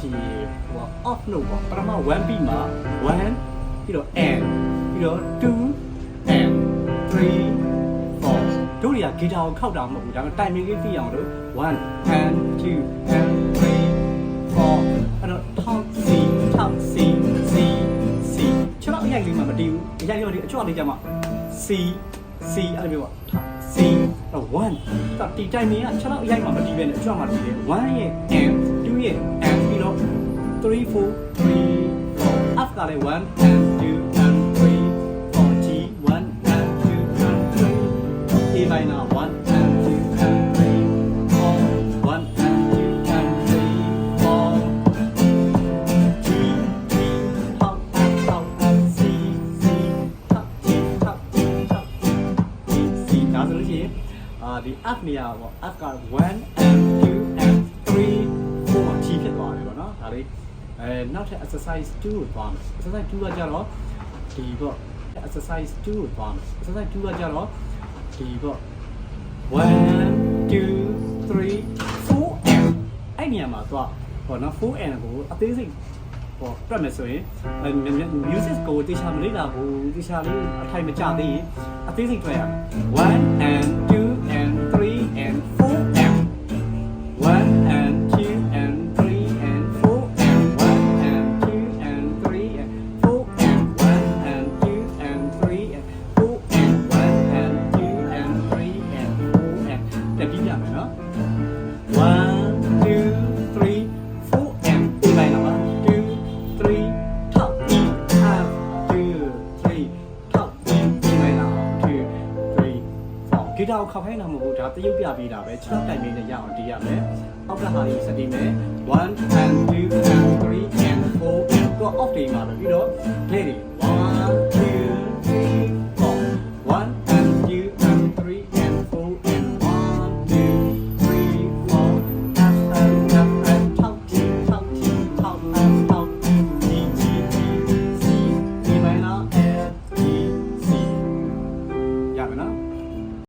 ဒီဟို off note ပေါ့ပထမ1ပြီးမှ1ပြီးတော့ and ပြီးတော့2 and 3 4တို့တွေကဂီတာကိုခောက်တာမဟုတ်ဘူးဒါပေမဲ့ timing လေးသိအောင်လို့1 and 2 and 3 4အဲ့တော့ top C top C C C ခြေထောက်အရိုက်လေးမှမတည်ဘူးအရိုက်ရောဒီအကြွလေးကြမှာ C C အဲ့လိုမျိုးပေါ့ C တော့1တော့ဒီ timing ကခြေထောက်အရိုက်မှမတည်ပဲနဲ့အကြွမှတည်တယ်1ရဲ့ and 2ရဲ့ and ပြီးတော့3 4 3 4 F ကလည်း1 and 2 and 3 4 G 1 and 2 and 3 A minor 1 and 2 and 3 4 1 and 2 and 3 4 G G top F top F C C top G top G top G C ဒါဆိုလို့ရှိရင်ဒီ F နေရာပေါ့ F က1 and 2 and 3 4 G ဖြစ်သွားတယ်ပေါ့နော်ဒါလေးနောက်ထပ် exercise 2ကိုသွားမယ် exercise 2ကကြတော့ဒီပေါ့ exercise 2ကိုသွားမယ် exercise 2ကကြတော့ဒီပေါ့1 2 3 4 and အဲ့နေရာမှာသွားပေါ့နော်4 and ကိုအသေးစိတ်ပေါ့ပြတ်မယ်ဆိုရင် music ကိုတေချာမလေ့လာဘူးတေချာလေးအထိုင်မကျသေးရင်အသေးစိတ်တွေ့ရမယ်1 and 2 and 3 and 4 and 1 and 2 and 3 and 4 and 1 and 2 and 3 and 4 and 1 and 2 and 3 and 4 and 1 and 2 and 3 and 4 and တတိယမယ်နော်1 2 3 4 and ဒီပိုင်းတော့2 3 top E up 2 3 top E ဒီပိုင်းတော့2 3 4ဂီတာကိုခောက်ခိုင်းတာမဟုတ်ဘူးဒါတရုပ်ပြပေးတာပဲ6တိုင်မင်းနဲ့ရအောင်တီးရမယ်အောက်ကဟာလေးစတီးမယ်1 and 2 and 3 and 4 and တော့ off တွေမှာပဲပြီးတော့ play တွေ